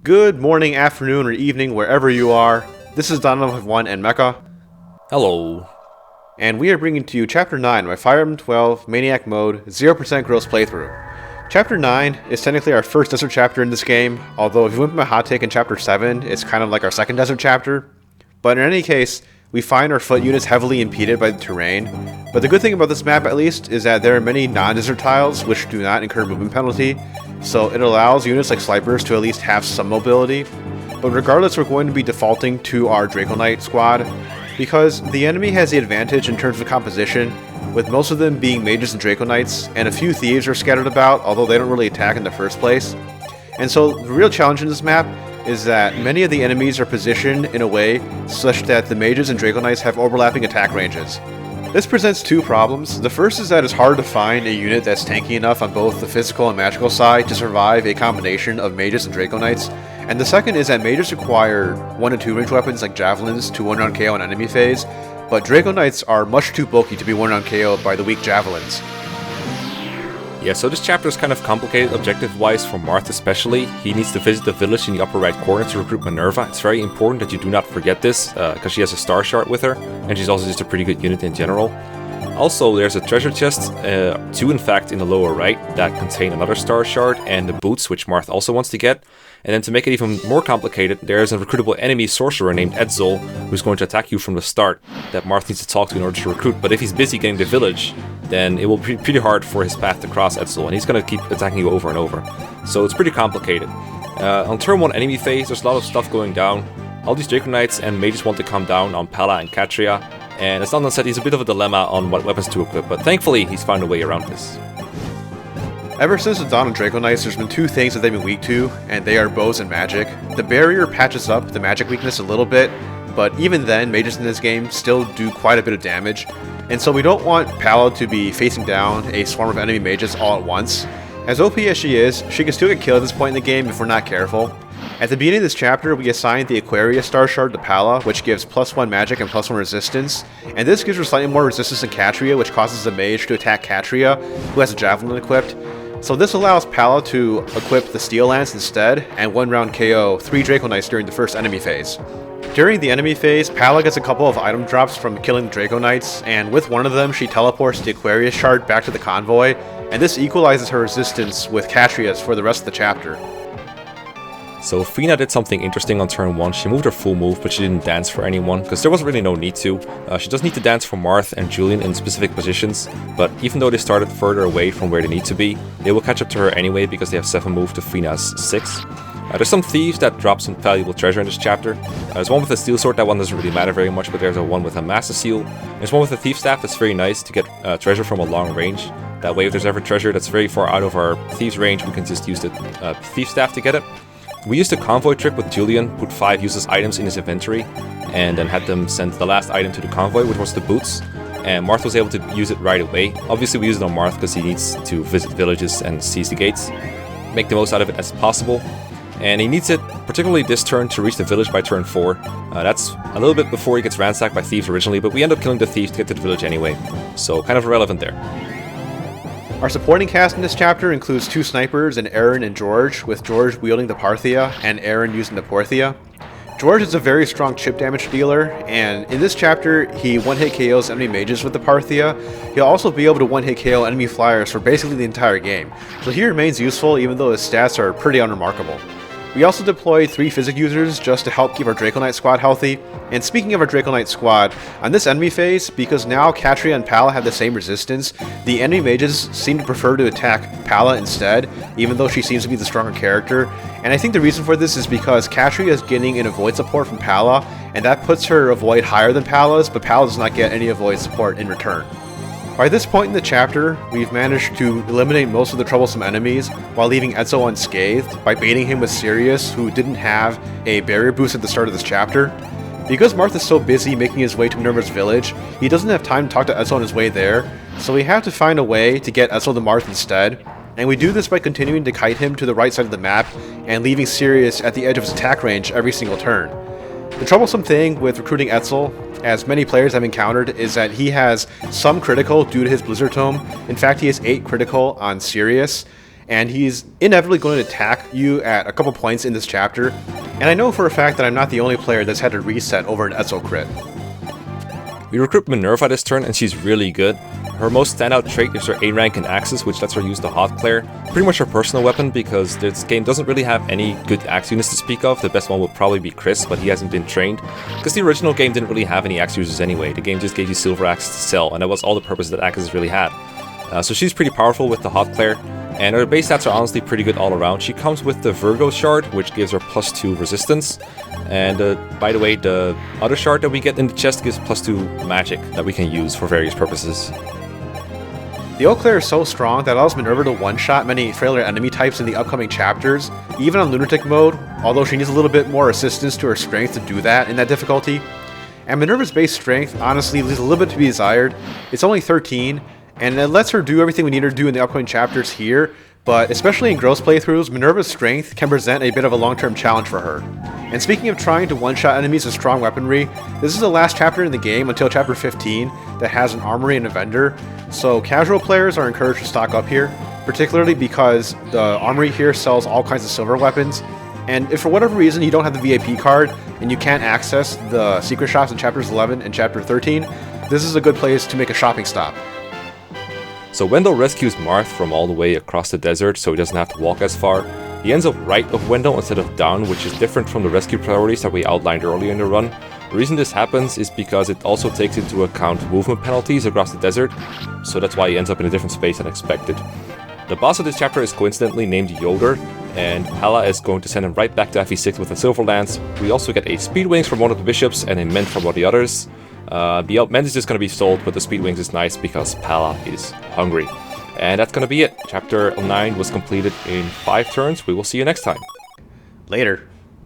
Good morning, afternoon, or evening, wherever you are. This is FE12 and Mekkah. Hello. And we are bringing to you Chapter 9, my Fire Emblem 12 Maniac Mode 0% gross playthrough. Chapter 9 is technically our first desert chapter in this game, although if you went by my hot take in Chapter 7, it's kind of like our second desert chapter. But in any case, we find our foot units heavily impeded by the terrain. But the good thing about this map, at least, is that there are many non-desert tiles which do not incur movement penalty, so it allows units like snipers to at least have some mobility. But regardless, we're going to be defaulting to our Draco squad, because the enemy has the advantage in terms of composition, with most of them being mages and Dracoknights, and a few thieves are scattered about, although they don't really attack in the first place. And so the real challenge in this map is that many of the enemies are positioned in a way such that the mages and Dracoknights have overlapping attack ranges. This presents two problems. The first is that it's hard to find a unit that's tanky enough on both the physical and magical side to survive a combination of mages and Dracoknights. And the second is that mages require 1 and 2 range weapons like javelins to 1-round KO on enemy phase, but Dracoknights are much too bulky to be 1-round KO'd by the weak javelins. Yeah, so this chapter is kind of complicated objective-wise for Marth especially. He needs to visit the village in the upper right corner to recruit Minerva. It's very important that you do not forget this, because she has a star shard with her, and she's also just a pretty good unit in general. Also, there's a treasure chest, 2 in fact in the lower right, that contain another star shard, and the boots, which Marth also wants to get. And then to make it even more complicated, there's a recruitable enemy sorcerer named Edsel, who's going to attack you from the start, that Marth needs to talk to in order to recruit. But if he's busy getting the village, then it will be pretty hard for his path to cross Edsel, and he's going to keep attacking you over and over. So it's pretty complicated. On turn 1 enemy phase, there's a lot of stuff going down. All these Dracoknights and mages want to come down on Palla and Catria, and as London said, he's a bit of a dilemma on what weapons to equip, but thankfully he's found a way around this. Ever since the dawn of Dracoknights, there's been two things that they've been weak to, and they are bows and magic. The barrier patches up the magic weakness a little bit, but even then, mages in this game still do quite a bit of damage, and so we don't want Palla to be facing down a swarm of enemy mages all at once. As OP as she is, she can still get killed at this point in the game if we're not careful. At the beginning of this chapter, we assigned the Aquarius Star Shard to Palla, which gives +1 magic and +1 resistance, and this gives her slightly more resistance than Catria, which causes the mage to attack Catria, who has a javelin equipped. So this allows Palla to equip the Steel Lance instead, and 1-round KO 3 Dracoknights during the first enemy phase. During the enemy phase, Palla gets a couple of item drops from killing Dracoknights, and with one of them, she teleports the Aquarius Shard back to the convoy, and this equalizes her resistance with Catria's for the rest of the chapter. So Fina did something interesting on turn 1. She moved her full move, but she didn't dance for anyone, because there was really no need to. She does need to dance for Marth and Julian in specific positions, but even though they started further away from where they need to be, they will catch up to her anyway because they have 7 move to Fina's 6. There's some thieves that drop some valuable treasure in this chapter. There's one with a steel sword, that one doesn't really matter very much, but there's a one with a master seal. There's one with a thief staff that's very nice to get treasure from a long range. That way if there's ever treasure that's very far out of our thieves range, we can just use the thief staff to get it. We used a convoy trick with Julian, put 5 useless items in his inventory, and then had them send the last item to the convoy, which was the boots. And Marth was able to use it right away. Obviously we used it on Marth because he needs to visit villages and seize the gates. Make the most out of it as possible. And he needs it, particularly this turn, to reach the village by turn 4. That's a little bit before he gets ransacked by thieves originally, but we end up killing the thieves to get to the village anyway. So kind of irrelevant there. Our supporting cast in this chapter includes 2 snipers in Aaron and George, with George wielding the Parthia and Aaron using the Porthia. George is a very strong chip damage dealer, and in this chapter he 1-hit KOs enemy mages with the Parthia. He'll also be able to 1-hit KO enemy flyers for basically the entire game, so he remains useful even though his stats are pretty unremarkable. We also deployed 3 physic users just to help keep our Dracoknight squad healthy. And speaking of our Dracoknight squad, on this enemy phase, because now Catria and Palla have the same resistance, the enemy mages seem to prefer to attack Palla instead, even though she seems to be the stronger character. And I think the reason for this is because Catria is getting an avoid support from Palla, and that puts her avoid higher than Palla's, but Palla does not get any avoid support in return. By this point in the chapter, we've managed to eliminate most of the troublesome enemies while leaving Edsel unscathed by baiting him with Sirius, who didn't have a barrier boost at the start of this chapter. Because Marth is so busy making his way to Minerva's village, he doesn't have time to talk to Edsel on his way there, so we have to find a way to get Edsel to Marth instead, and we do this by continuing to kite him to the right side of the map and leaving Sirius at the edge of his attack range every single turn. The troublesome thing with recruiting Edsel, as many players have encountered, is that he has some critical due to his Blizzard Tome. In fact, he has 8 critical on Sirius, and he's inevitably going to attack you at a couple points in this chapter, and I know for a fact that I'm not the only player that's had to reset over an Etzel crit. We recruit Minerva this turn, and she's really good. Her most standout trait is her A rank in Axes, which lets her use the Hot Claire. Pretty much her personal weapon, because this game doesn't really have any good axe units to speak of. The best one would probably be Chris, but he hasn't been trained. Because the original game didn't really have any axe users anyway. The game just gave you silver axes to sell, and that was all the purpose that axes really had. So she's pretty powerful with the Hot Claire, and her base stats are honestly pretty good all around. She comes with the Virgo shard, which gives her +2 resistance. And by the way, the other shard that we get in the chest gives +2 magic that we can use for various purposes. The Eau Claire is so strong that allows Minerva to one-shot many frailer enemy types in the upcoming chapters, even on Lunatic mode, although she needs a little bit more assistance to her strength to do that in that difficulty. And Minerva's base strength honestly leaves a little bit to be desired. It's only 13, and it lets her do everything we need her to do in the upcoming chapters here, but especially in gross playthroughs, Minerva's strength can present a bit of a long-term challenge for her. And speaking of trying to one-shot enemies with strong weaponry, this is the last chapter in the game until chapter 15 that has an armory and a vendor, so casual players are encouraged to stock up here, particularly because the armory here sells all kinds of silver weapons, and if for whatever reason you don't have the VIP card and you can't access the secret shops in chapters 11 and chapter 13, this is a good place to make a shopping stop. So Wendell rescues Marth from all the way across the desert so he doesn't have to walk as far. He ends up right of Wendell instead of down, which is different from the rescue priorities that we outlined earlier in the run. The reason this happens is because it also takes into account movement penalties across the desert, so that's why he ends up in a different space than expected. The boss of this chapter is coincidentally named Yoder, and Palla is going to send him right back to FE6 with a Silver Lance. We also get a Speed Wings from one of the bishops and a Ment from one of the others. The Ment is just going to be sold, but the Speed Wings is nice because Palla is hungry. And that's going to be it. Chapter 9 was completed in 5 turns. We will see you next time. Later.